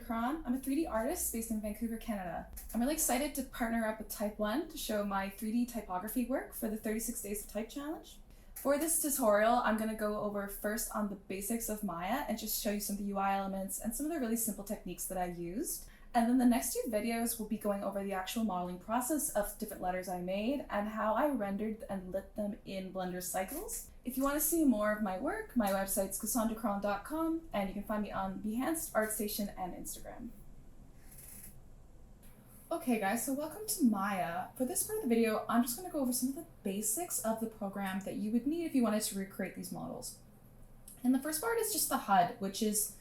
Krahn. I'm a 3D artist based in Vancouver, Canada. I'm really excited to partner up with Type 1 to show my 3D typography work for the 36 Days of Type Challenge. For this tutorial, I'm going to go over first on the basics of Maya and just show you some of the UI elements and some of the really simple techniques that I used. And then the next two videos will be going over the actual modeling process of different letters I made and how I rendered and lit them in Blender cycles. If you want to see more of my work, my website's kassandrakrahn.com, and you can find me on Behance, ArtStation, and Instagram. Okay guys, so welcome to Maya. For this part of the video, I'm just going to go over some of the basics of the program that you would need if you wanted to recreate these models. And the first part is just the HUD, which is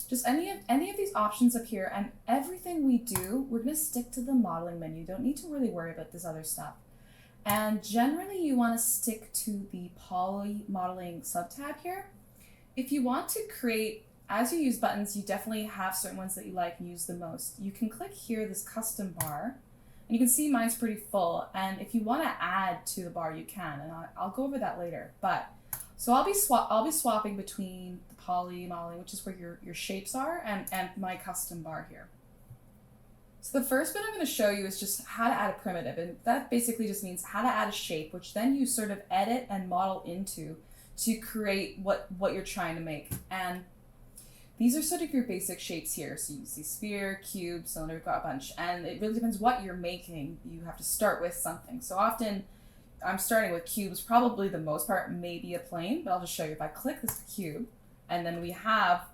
just any of these options up here, and everything we do, we're going to stick to the modeling menu. You don't need to really worry about this other stuff. And generally you want to stick to the poly modeling subtab here. If you want to create, as you use buttons, you definitely have certain ones that you like and use the most. You can click here, this custom bar, and you can see mine's pretty full. And if you want to add to the bar, you can, and I'll go over that later. So I'll be swapping between the poly modeling, which is where your shapes are, and my custom bar here. So the first bit I'm going to show you is just how to add a primitive, and that basically just means how to add a shape, which then you sort of edit and model into to create what you're trying to make. And these are sort of your basic shapes here. So you see sphere, cube, cylinder, we've got a bunch, and it really depends what you're making. You have to start with something. So often I'm starting with cubes, probably the most part, maybe a plane, but I'll just show you. If I click this cube, and then we have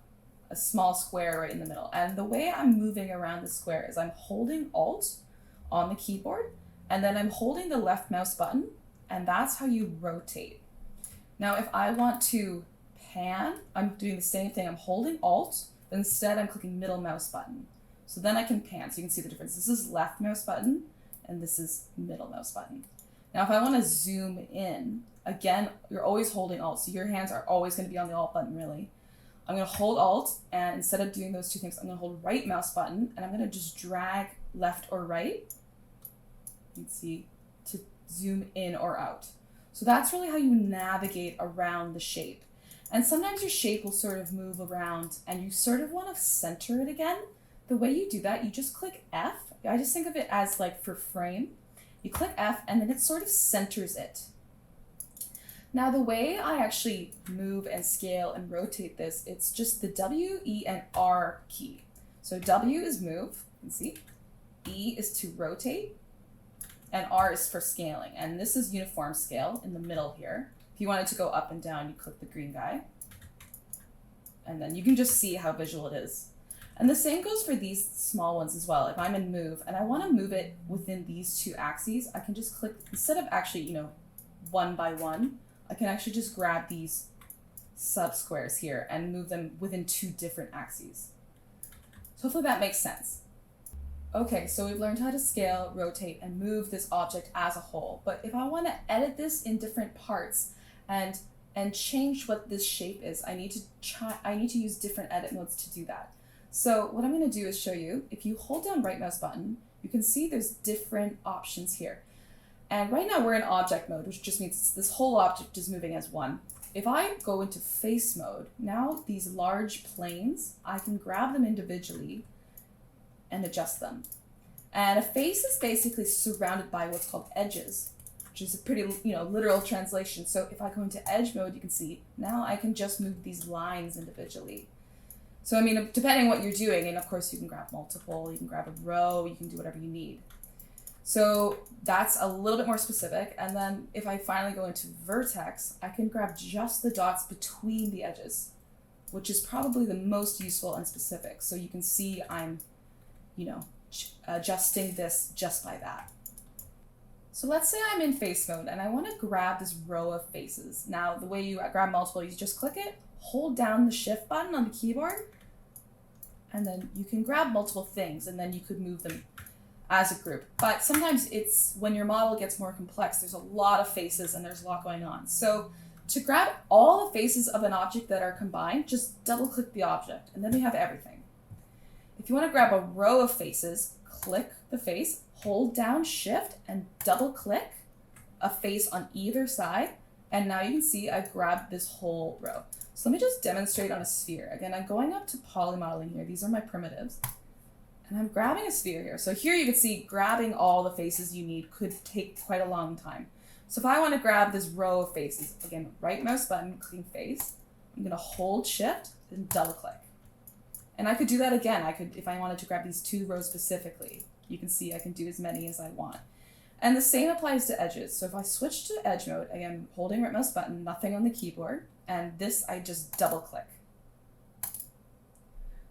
a small square right in the middle. And the way I'm moving around the square is I'm holding Alt on the keyboard, and then I'm holding the left mouse button, and that's how you rotate. Now, if I want to pan, I'm doing the same thing. I'm holding Alt, but instead I'm clicking middle mouse button. So then I can pan, so you can see the difference. This is left mouse button, and this is middle mouse button. Now, if I want to zoom in, again, you're always holding Alt, so your hands are always going to be on the Alt button, really. I'm going to hold Alt, and instead of doing those two things, I'm going to hold right mouse button, and I'm going to just drag left or right, you can see, to zoom in or out. So that's really how you navigate around the shape. And sometimes your shape will sort of move around, and you sort of want to center it again. The way you do that, you just click F. I just think of it as like for frame. You click F, and then it sort of centers it. Now, the way I actually move and scale and rotate this, it's just the W, E, and R key. So W is move, you can see. E is to rotate, and R is for scaling. And this is uniform scale in the middle here. If you wanted to go up and down, you click the green guy. And then you can just see how visual it is. And the same goes for these small ones as well. If I'm in move, and I want to move it within these two axes, I can just click, instead of actually, one by one, I can actually just grab these sub-squares here and move them within two different axes. So hopefully that makes sense. Okay, so we've learned how to scale, rotate, and move this object as a whole. But if I want to edit this in different parts and change what this shape is, I need to use different edit modes to do that. So what I'm going to do is show you, if you hold down right mouse button, you can see there's different options here. And right now we're in object mode, which just means this whole object is moving as one. If I go into face mode, now these large planes, I can grab them individually and adjust them. And a face is basically surrounded by what's called edges, which is a pretty, literal translation. So if I go into edge mode, you can see now I can just move these lines individually. So I mean, depending on what you're doing, and of course you can grab multiple, you can grab a row, you can do whatever you need. So that's a little bit more specific. And then if I finally go into vertex, I can grab just the dots between the edges, which is probably the most useful and specific. So you can see I'm, adjusting this just by that. So let's say I'm in face mode and I want to grab this row of faces. Now, the way you grab multiple, you just click it, hold down the shift button on the keyboard, and then you can grab multiple things, and then you could move them as a group. But sometimes it's when your model gets more complex, there's a lot of faces and there's a lot going on. So to grab all the faces of an object that are combined, just double click the object, and then we have everything. If you want to grab a row of faces, click the face, hold down shift, and double click a face on either side. And now you can see I grabbed this whole row. So let me just demonstrate on a sphere. Again, I'm going up to poly modeling here. These are my primitives. And I'm grabbing a sphere here. So here you can see grabbing all the faces you need could take quite a long time. So if I want to grab this row of faces, again, right mouse button, clicking face, I'm going to hold shift and double click. And I could do that again. I could, if I wanted to grab these 2 rows specifically, you can see I can do as many as I want. And the same applies to edges. So if I switch to edge mode, again, holding right mouse button, nothing on the keyboard, and this I just double click.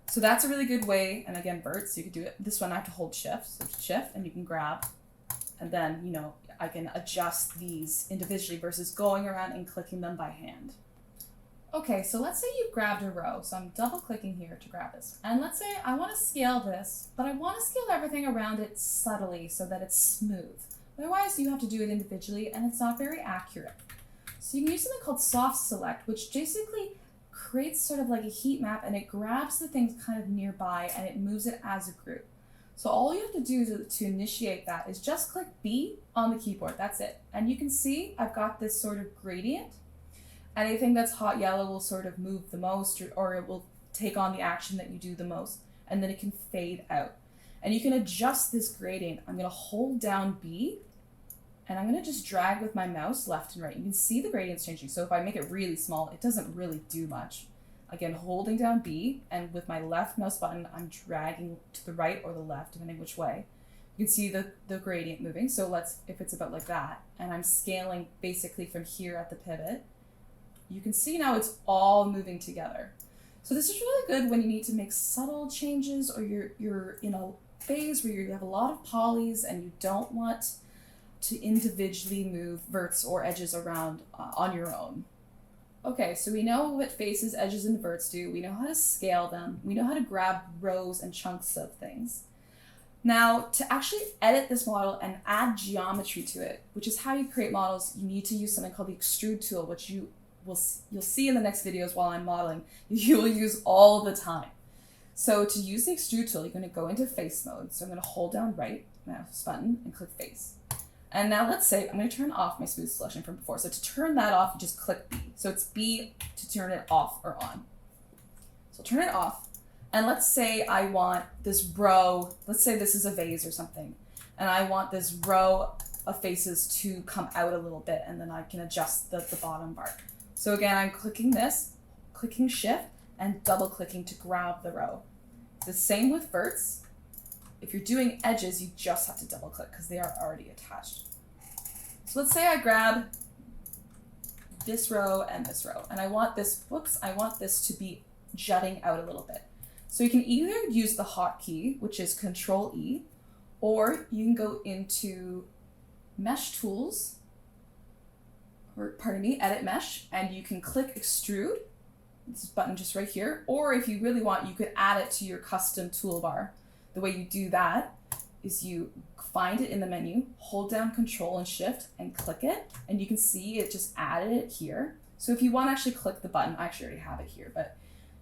So that's a really good way, and again, verts, you could do it. This one I have to hold shift, so shift, and you can grab, and then, you know, I can adjust these individually versus going around and clicking them by hand. Okay, so let's say you've grabbed a row, so I'm double clicking here to grab this. And let's say I want to scale this, but I want to scale everything around it subtly so that it's smooth. Otherwise, you have to do it individually, and it's not very accurate. So you can use something called soft select, which basically creates sort of like a heat map, and it grabs the things kind of nearby and it moves it as a group. So all you have to do to initiate that is just click B on the keyboard. That's it. And you can see I've got this sort of gradient. Anything that's hot yellow will sort of move the most, or it will take on the action that you do the most, and then it can fade out. And you can adjust this gradient. I'm going to hold down B, and I'm going to just drag with my mouse left and right. You can see the gradients changing. So if I make it really small, it doesn't really do much. Again, holding down B, and with my left mouse button, I'm dragging to the right or the left, depending which way. You can see the gradient moving. So if it's about like that, and I'm scaling basically from here at the pivot, you can see now it's all moving together. So this is really good when you need to make subtle changes, or you're in a phase where you have a lot of polys and you don't want to individually move verts or edges around on your own. Okay, so we know what faces, edges, and verts do. We know how to scale them. We know how to grab rows and chunks of things. Now, to actually edit this model and add geometry to it, which is how you create models, you need to use something called the Extrude tool, which you'll see in the next videos while I'm modeling. You will use all the time. So to use the Extrude tool, you're going to go into face mode. So I'm going to hold down right mouse button and click face. And now let's say I'm going to turn off my smooth selection from before. So to turn that off, you just click B. So it's B to turn it off or on. So turn it off. And let's say I want this row, let's say this is a vase or something, and I want this row of faces to come out a little bit, and then I can adjust the bottom part. So again, I'm clicking this, clicking shift, and double clicking to grab the row. The same with verts. If you're doing edges, you just have to double click because they are already attached. So let's say I grab this row and this row, and I want this to be jutting out a little bit. So you can either use the hotkey, which is Control E, or you can go into Mesh Tools, or pardon me, Edit Mesh, and you can click Extrude, this button just right here, or if you really want, you could add it to your custom toolbar. The way you do that is you find it in the menu, hold down Control and Shift and click it, and you can see it just added it here. So if you want to actually click the button, I actually already have it here, but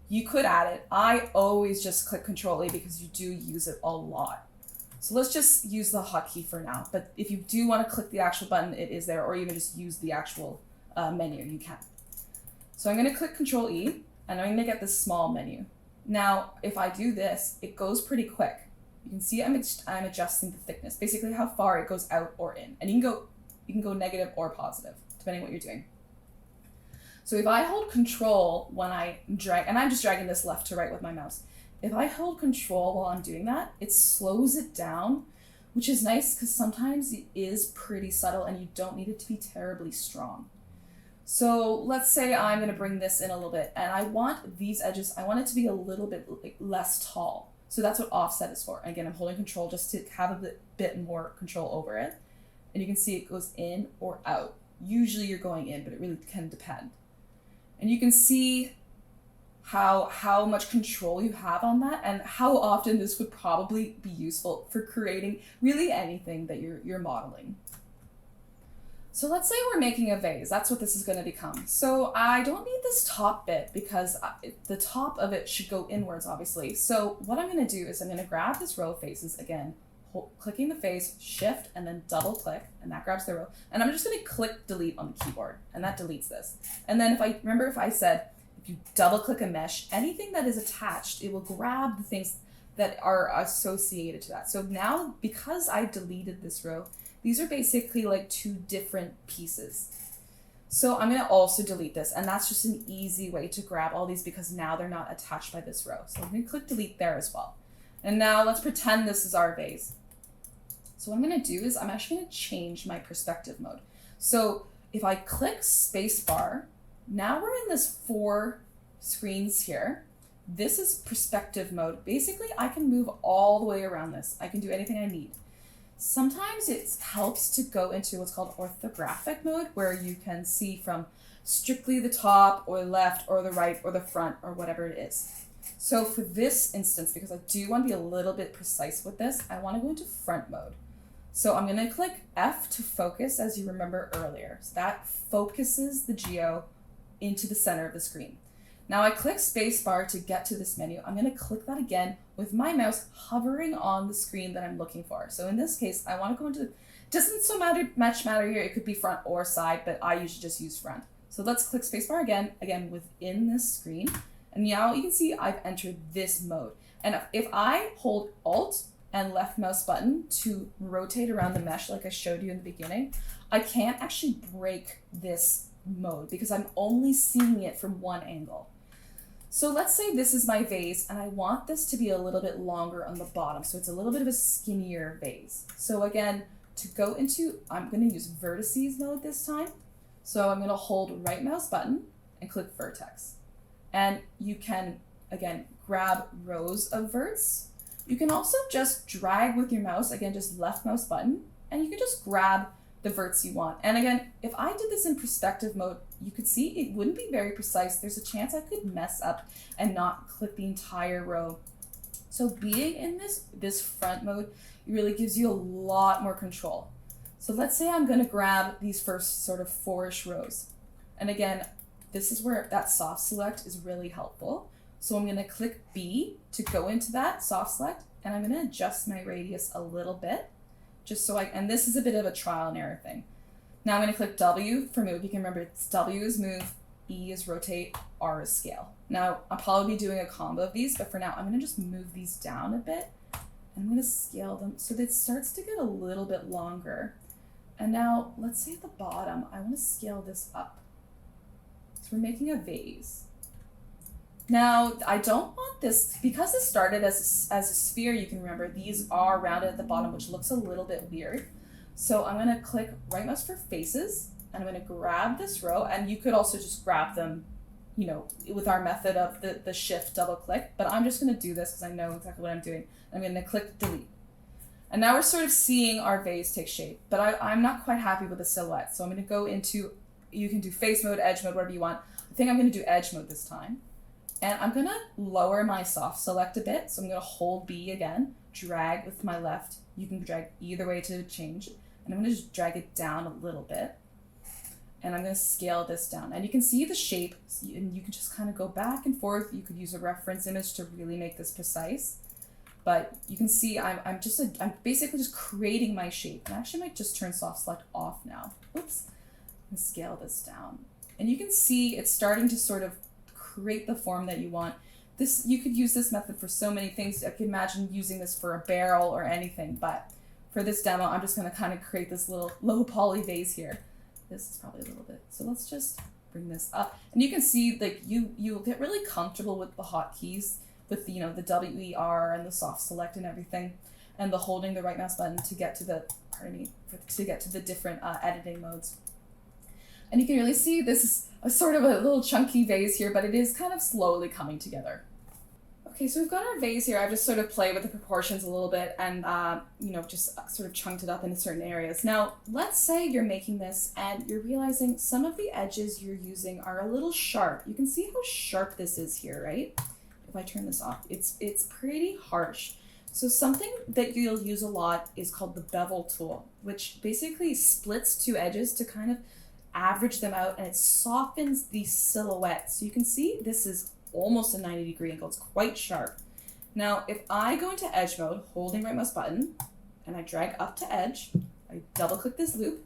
you could add it. I always just click Control A because you do use it a lot. So let's just use the hotkey for now, but if you do want to click the actual button, it is there, or even just use the actual menu, you can. So I'm going to click Control E, and I'm going to get this small menu. Now, if I do this, it goes pretty quick. You can see I'm adjusting the thickness, basically how far it goes out or in. And you can go negative or positive, depending on what you're doing. So if I hold Control when I drag, and I'm just dragging this left to right with my mouse. If I hold Control while I'm doing that, it slows it down, which is nice because sometimes it is pretty subtle and you don't need it to be terribly strong. So let's say I'm going to bring this in a little bit, and I want these edges, I want it to be a little bit less tall. So that's what offset is for. Again, I'm holding Control just to have a bit more control over it. And you can see it goes in or out. Usually you're going in, but it really can depend. And you can see how much control you have on that, and how often this would probably be useful for creating really anything that you're modeling. So let's say we're making a vase. That's what this is going to become. So I don't need this top bit because the top of it should go inwards, obviously. So what I'm going to do is I'm going to grab this row of faces again, clicking the face, shift, and then double click, and that grabs the row. And I'm just going to click delete on the keyboard, and that deletes this. And then if I said, if you double click a mesh, anything that is attached, it will grab the things that are associated to that. So now, because I deleted this row, these are basically like two different pieces. So I'm gonna also delete this, and that's just an easy way to grab all these because now they're not attached by this row. So I'm gonna click delete there as well. And now let's pretend this is our vase. So what I'm gonna do is I'm actually gonna change my perspective mode. So if I click spacebar, now we're in this 4 screens here. This is perspective mode. Basically, I can move all the way around this. I can do anything I need. Sometimes it helps to go into what's called orthographic mode, where you can see from strictly the top or left or the right or the front or whatever it is. So for this instance, because I do want to be a little bit precise with this, I want to go into front mode. So I'm going to click F to focus, as you remember earlier. So that focuses the geo into the center of the screen. Now I click spacebar to get to this menu. I'm going to click that again with my mouse hovering on the screen that I'm looking for. So in this case, I want to go into, doesn't so much matter here. It could be front or side, but I usually just use front. So let's click spacebar again within this screen. And now you can see I've entered this mode. And if I hold Alt and left mouse button to rotate around the mesh like I showed you in the beginning, I can't actually break this mode because I'm only seeing it from one angle. So let's say this is my vase and I want this to be a little bit longer on the bottom. So it's a little bit of a skinnier vase. So again, to go into, I'm going to use vertices mode this time. So I'm going to hold right mouse button and click vertex. And you can, again, grab rows of verts. You can also just drag with your mouse, again, just left mouse button, and you can just grab the verts you want. And again, if I did this in perspective mode, you could see it wouldn't be very precise. There's a chance I could mess up and not click the entire row. So being in this front mode, it really gives you a lot more control. So let's say I'm gonna grab these first sort of 4-ish rows. And again, this is where that soft select is really helpful. So I'm gonna click B to go into that soft select, and I'm gonna adjust my radius a little bit, just so and this is a bit of a trial and error thing. Now I'm gonna click W for move. You can remember it's W is move, E is rotate, R is scale. Now I'll probably be doing a combo of these, but for now I'm gonna just move these down a bit, and I'm gonna scale them so that it starts to get a little bit longer. And now let's say at the bottom, I wanna scale this up. So we're making a vase. Now, I don't want this, because this started as a sphere, you can remember, these are rounded at the bottom, which looks a little bit weird. So I'm gonna click right mouse for faces, and I'm gonna grab this row, and you could also just grab them, you know, with our method of the shift double click, but I'm just gonna do this because I know exactly what I'm doing. I'm gonna click delete. And now we're sort of seeing our vase take shape, but I'm not quite happy with the silhouette. So I'm gonna go into, you can do face mode, edge mode, whatever you want. I think I'm gonna do edge mode this time. And I'm gonna lower my soft select a bit. So I'm gonna hold B again, drag with my left. You can drag either way to change. And I'm gonna just drag it down a little bit. And I'm gonna scale this down. And you can see the shape, and you can just kind of go back and forth. You could use a reference image to really make this precise. But you can see I'm basically just creating my shape. And I actually might just turn soft select off now. Oops. And scale this down. And you can see it's starting to sort of create the form that you want. This, you could use this method for so many things. I could imagine using this for a barrel or anything, but for this demo, I'm just gonna kind of create this little low poly vase here. This is probably a little bit. So let's just bring this up. And you can see like you'll get really comfortable with the hotkeys, with the, you know, the WER and the soft select and everything, and the holding the right mouse button to get to the, to get to the different editing modes. And you can really see this is a sort of a little chunky vase here, but it is kind of slowly coming together. Okay, so we've got our vase here. I've just sort of played with the proportions a little bit and, you know, just sort of chunked it up into certain areas. Now, let's say you're making this and you're realizing some of the edges you're using are a little sharp. You can see how sharp this is here, right? If I turn this off, it's pretty harsh. So something that you'll use a lot is called the Bevel Tool, which basically splits two edges to kind of average them out, and it softens the silhouette. So you can see this is almost a 90-degree angle. It's quite sharp. Now, if I go into edge mode, holding right mouse button, and I drag up to edge, I double click this loop.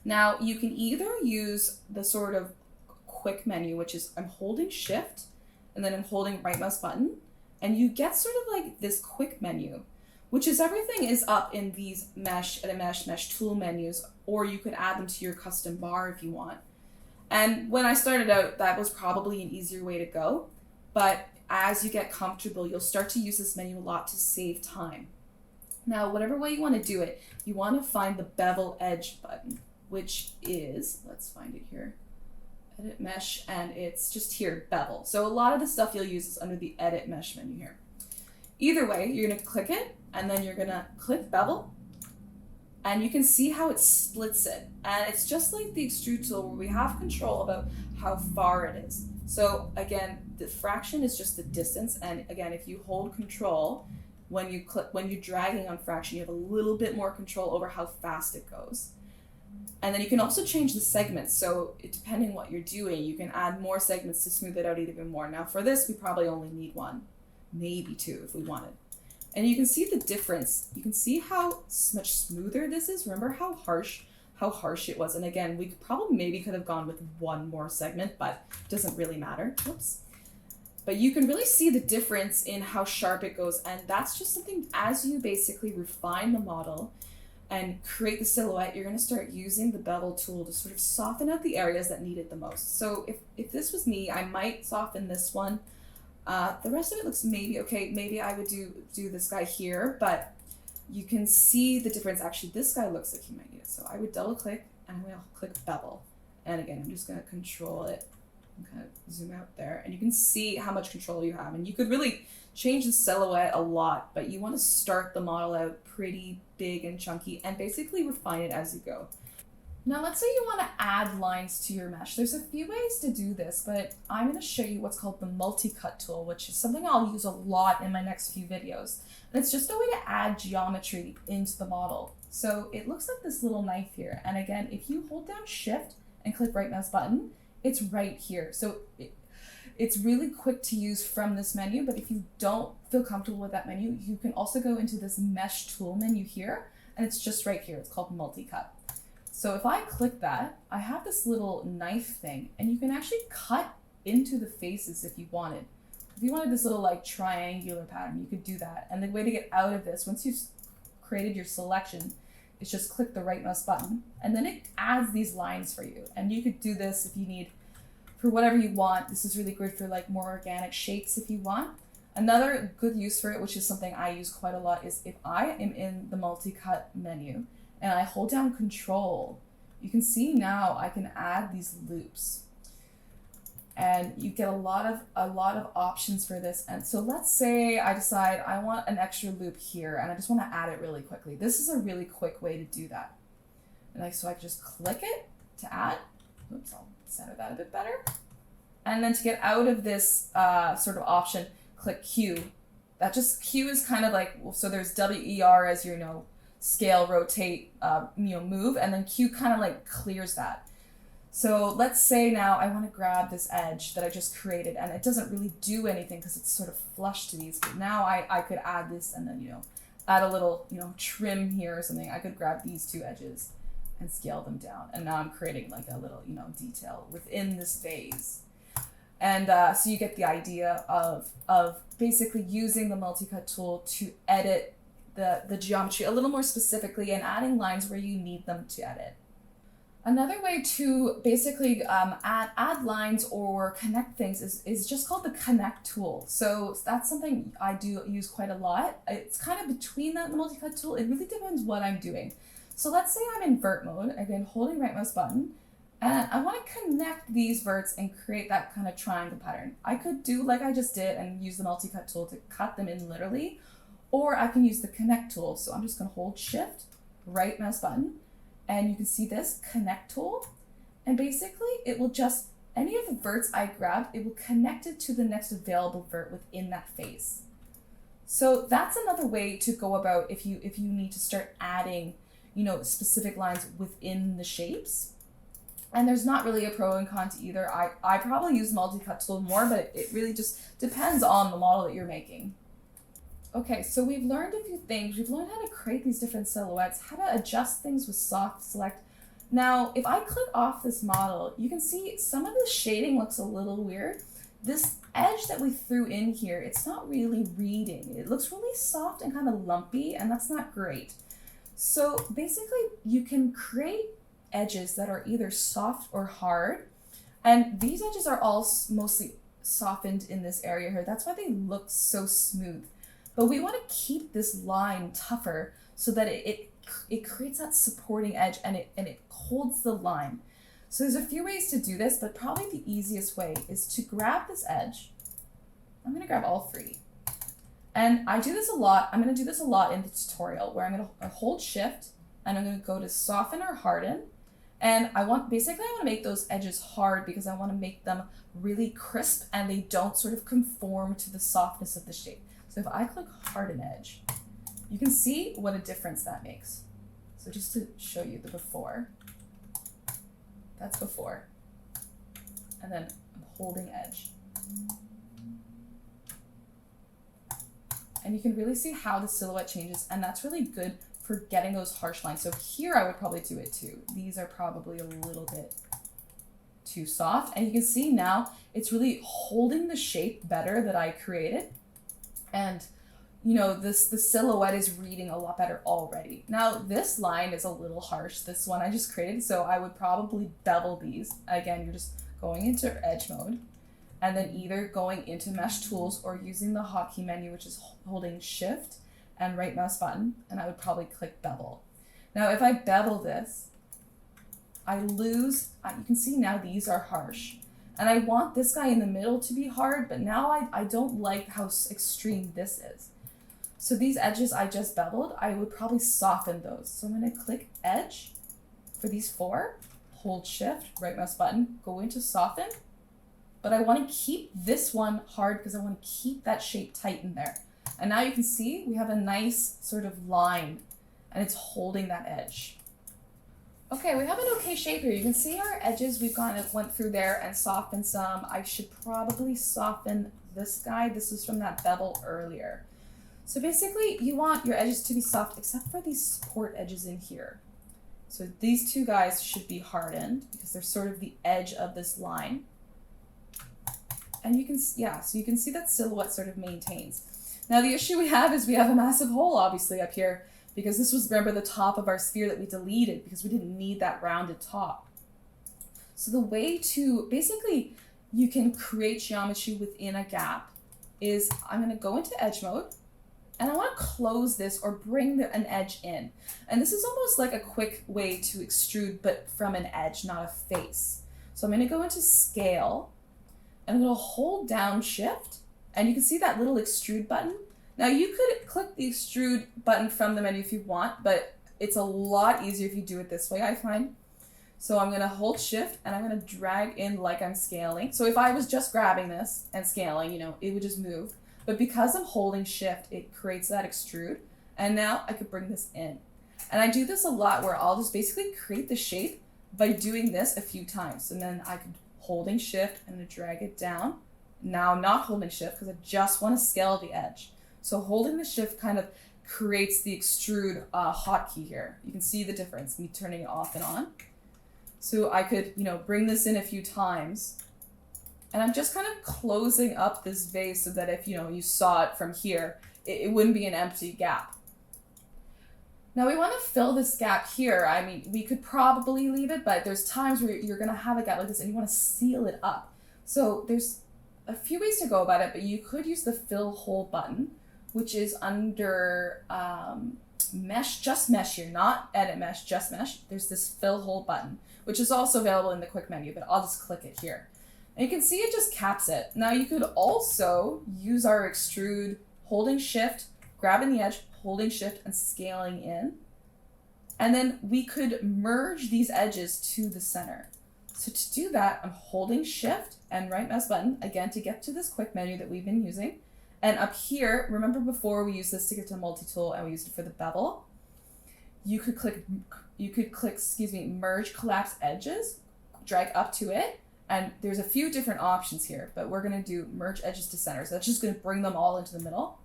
Now, you can either use the sort of quick menu, which is I'm holding shift, and then I'm holding right mouse button, and you get sort of like this quick menu, which is everything is up in these mesh tool menus, or you could add them to your custom bar if you want. And when I started out, that was probably an easier way to go. But as you get comfortable, you'll start to use this menu a lot to save time. Now, whatever way you want to do it, you want to find the bevel edge button, which is, let's find it here, edit mesh, and it's just here, bevel. So a lot of the stuff you'll use is under the edit mesh menu here. Either way, you're going to click it, and then you're going to click bevel, and you can see how it splits it. And it's just like the extrude tool where we have control about how far it is. So again, the fraction is just the distance. And again, if you hold control, when you're dragging on fraction, you have a little bit more control over how fast it goes. And then you can also change the segments. So depending what you're doing, you can add more segments to smooth it out even more. Now for this, we probably only need one, maybe two if we wanted. And you can see the difference. You can see how much smoother this is. Remember how harsh it was. And again, we maybe could have gone with one more segment, but it doesn't really matter. Whoops. But you can really see the difference in how sharp it goes. And that's just something, as you basically refine the model and create the silhouette, you're going to start using the bevel tool to sort of soften out the areas that need it the most. So if this was me, I might soften this one. The rest of it looks maybe okay. Maybe I would do this guy here, but you can see the difference. Actually, this guy looks like he might need it. So I would double click and I'm going to click bevel. And again, I'm just going to control it and kind of zoom out there. And you can see how much control you have. And you could really change the silhouette a lot, but you want to start the model out pretty big and chunky and basically refine it as you go. Now let's say you want to add lines to your mesh. There's a few ways to do this, but I'm going to show you what's called the Multicut Tool, which is something I'll use a lot in my next few videos. And it's just a way to add geometry into the model. So it looks like this little knife here. And again, if you hold down Shift and click right mouse button, it's right here. So it's really quick to use from this menu, but if you don't feel comfortable with that menu, you can also go into this mesh tool menu here, and it's just right here. It's called Multicut. So if I click that, I have this little knife thing, and you can actually cut into the faces if you wanted. If you wanted this little like triangular pattern, you could do that. And the way to get out of this, once you've created your selection, is just click the right mouse button, and then it adds these lines for you. And you could do this if you need, for whatever you want. This is really good for like more organic shapes if you want. Another good use for it, which is something I use quite a lot, is if I am in the Multicut menu and I hold down Control, you can see now I can add these loops. And you get a lot of options for this. And so let's say I decide I want an extra loop here and I just want to add it really quickly. This is a really quick way to do that. And so I can just click it to add. Oops, I'll center that a bit better. And then to get out of this sort of option, click Q. Q is kind of like, so there's WER as your, scale, rotate, move, and then Q kind of like clears that. So let's say now I want to grab this edge that I just created, and it doesn't really do anything because it's sort of flush to these, but now I could add this and then, add a little, trim here or something. I could grab these two edges and scale them down. And now I'm creating like a little, detail within this vase. And so you get the idea of basically using the Multicut tool to edit the geometry a little more specifically and adding lines where you need them to edit. Another way to basically add lines or connect things is just called the Connect tool. So that's something I do use quite a lot. It's kind of between that and the Multicut tool. It really depends what I'm doing. So let's say I'm in vert mode, again, holding right mouse button, and I want to connect these verts and create that kind of triangle pattern. I could do like I just did and use the Multicut tool to cut them in literally, or I can use the Connect tool. So I'm just going to hold Shift, right mouse button, and you can see this Connect tool. And basically it will just, any of the verts I grabbed, it will connect it to the next available vert within that face. So that's another way to go about if you need to start adding, specific lines within the shapes. And there's not really a pro and con to either. I probably use the Multicut tool more, but it really just depends on the model that you're making. Okay, so we've learned a few things. We've learned how to create these different silhouettes, how to adjust things with soft select. Now, if I click off this model, you can see some of the shading looks a little weird. this edge that we threw in here, it's not really reading. It looks really soft and kind of lumpy, and that's not great. So basically you can create edges that are either soft or hard, and these edges are all mostly softened in this area here. That's why they look so smooth. But we want to keep this line tougher so that it creates that supporting edge, and it holds the line. So there's a few ways to do this, but probably the easiest way is to grab this edge. I'm going to grab all three. And I do this a lot. I'm going to do this a lot in the tutorial, where I'm going to hold shift and I'm going to go to soften or harden. And I want to make those edges hard because I want to make them really crisp and they don't sort of conform to the softness of the shape. So if I click harden edge, you can see what a difference that makes. So just to show you the before, that's before. And then I'm holding edge. And you can really see how the silhouette changes, and that's really good for getting those harsh lines. So here I would probably do it too. These are probably a little bit too soft, and you can see now it's really holding the shape better that I created. And you know, the silhouette is reading a lot better already. Now this line is a little harsh, this one I just created, so I would probably bevel these. Again, you're just going into edge mode, and then either going into mesh tools or using the hotkey menu, which is holding shift and right mouse button, and I would probably click bevel. Now if I bevel this, I lose, you can see now these are harsh. And I want this guy in the middle to be hard, but now I don't like how extreme this is. So these edges I just beveled, I would probably soften those. So I'm going to click edge for these four, hold shift, right mouse button, go into soften. But I want to keep this one hard because I want to keep that shape tight in there. And now you can see we have a nice sort of line, and it's holding that edge. Okay, we have an okay shape here. You can see our edges, we've kind of went through there and softened some. I should probably soften this guy. This is from that bevel earlier. So basically you want your edges to be soft except for these support edges in here. So these two guys should be hardened because they're sort of the edge of this line. And you can, yeah, so you can see that silhouette sort of maintains. Now the issue we have is we have a massive hole obviously up here because this was, remember, the top of our sphere that we deleted because we didn't need that rounded top. So the way to, basically, you can create geometry within a gap is I'm going to go into edge mode, and I want to close this or bring an edge in. And this is almost like a quick way to extrude, but from an edge, not a face. So I'm going to go into scale, and I'm going to hold down shift, and you can see that little extrude button. Now you could click the extrude button from the menu if you want, but it's a lot easier if you do it this way, I find. So I'm going to hold shift, and I'm going to drag in like I'm scaling. So if I was just grabbing this and scaling, you know, it would just move. But because I'm holding shift, it creates that extrude. And now I could bring this in. And I do this a lot where I'll just basically create the shape by doing this a few times. And then I could holding shift and drag it down. Now I'm not holding shift because I just want to scale the edge. So holding the shift kind of creates the extrude hotkey here. You can see the difference, me turning it off and on. So I could, you know, bring this in a few times. And I'm just kind of closing up this vase so that if, you know, you saw it from here, it wouldn't be an empty gap. Now we want to fill this gap here. I mean, we could probably leave it, but there's times where you're going to have a gap like this and you want to seal it up. So there's a few ways to go about it, but you could use the fill hole button, which is under mesh, just mesh here, not edit mesh, just mesh. There's this fill hole button, which is also available in the quick menu, but I'll just click it here. And you can see it just caps it. Now you could also use our extrude, holding shift, grabbing the edge, holding shift and scaling in. And then we could merge these edges to the center. So to do that, I'm holding shift and right mouse button, again, to get to this quick menu that we've been using. And up here, remember before we used this to get to multi-tool and we used it for the bevel? You could click, merge collapse edges, drag up to it. And there's a few different options here, but we're going to do merge edges to center. So that's just going to bring them all into the middle.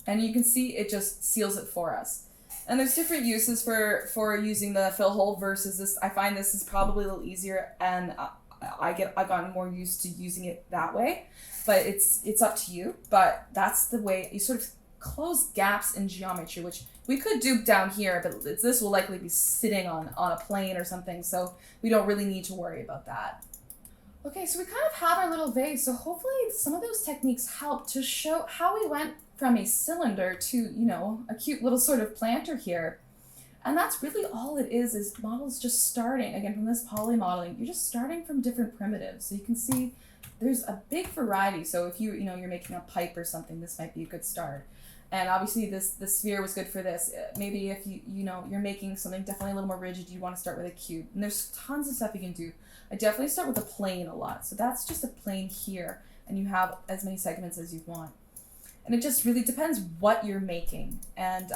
And you can see it just seals it for us. And there's different uses for using the fill hole versus this. I find this is probably a little easier and I've gotten more used to using it that way, but it's up to you. But that's the way you sort of close gaps in geometry, which we could do down here, but this will likely be sitting on a plane or something, so we don't really need to worry about that. Okay, so we kind of have our little vase, so hopefully some of those techniques help to show how we went from a cylinder to, you know, a cute little sort of planter here. And that's really all it is models just starting, again, from this poly modeling, you're just starting from different primitives. So you can see there's a big variety. So if you're making a pipe or something, this might be a good start. And obviously the sphere was good for this. Maybe if you're making something definitely a little more rigid, you want to start with a cube. And there's tons of stuff you can do. I definitely start with a plane a lot. So that's just a plane here, and you have as many segments as you want. And it just really depends what you're making. And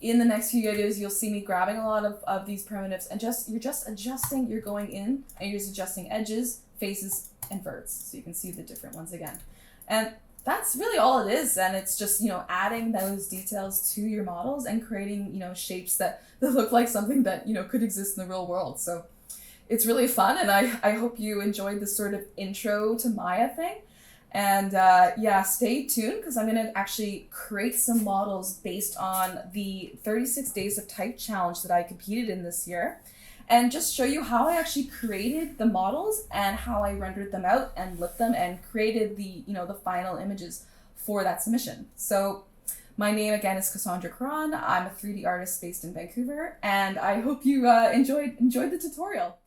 in the next few videos, you'll see me grabbing a lot of these primitives, and you're just adjusting, you're going in, and you're just adjusting edges, faces, and verts. So you can see the different ones again. And that's really all it is. And it's just, adding those details to your models and creating, shapes that look like something that, could exist in the real world. So it's really fun. And I hope you enjoyed this sort of intro to Maya thing. And stay tuned, because I'm going to actually create some models based on the 36 Days of Type challenge that I competed in this year, and just show you how I actually created the models and how I rendered them out and lit them and created the final images for that submission. So my name again is Kassy Krahn. I'm a 3D artist based in Vancouver, and I hope you enjoyed the tutorial.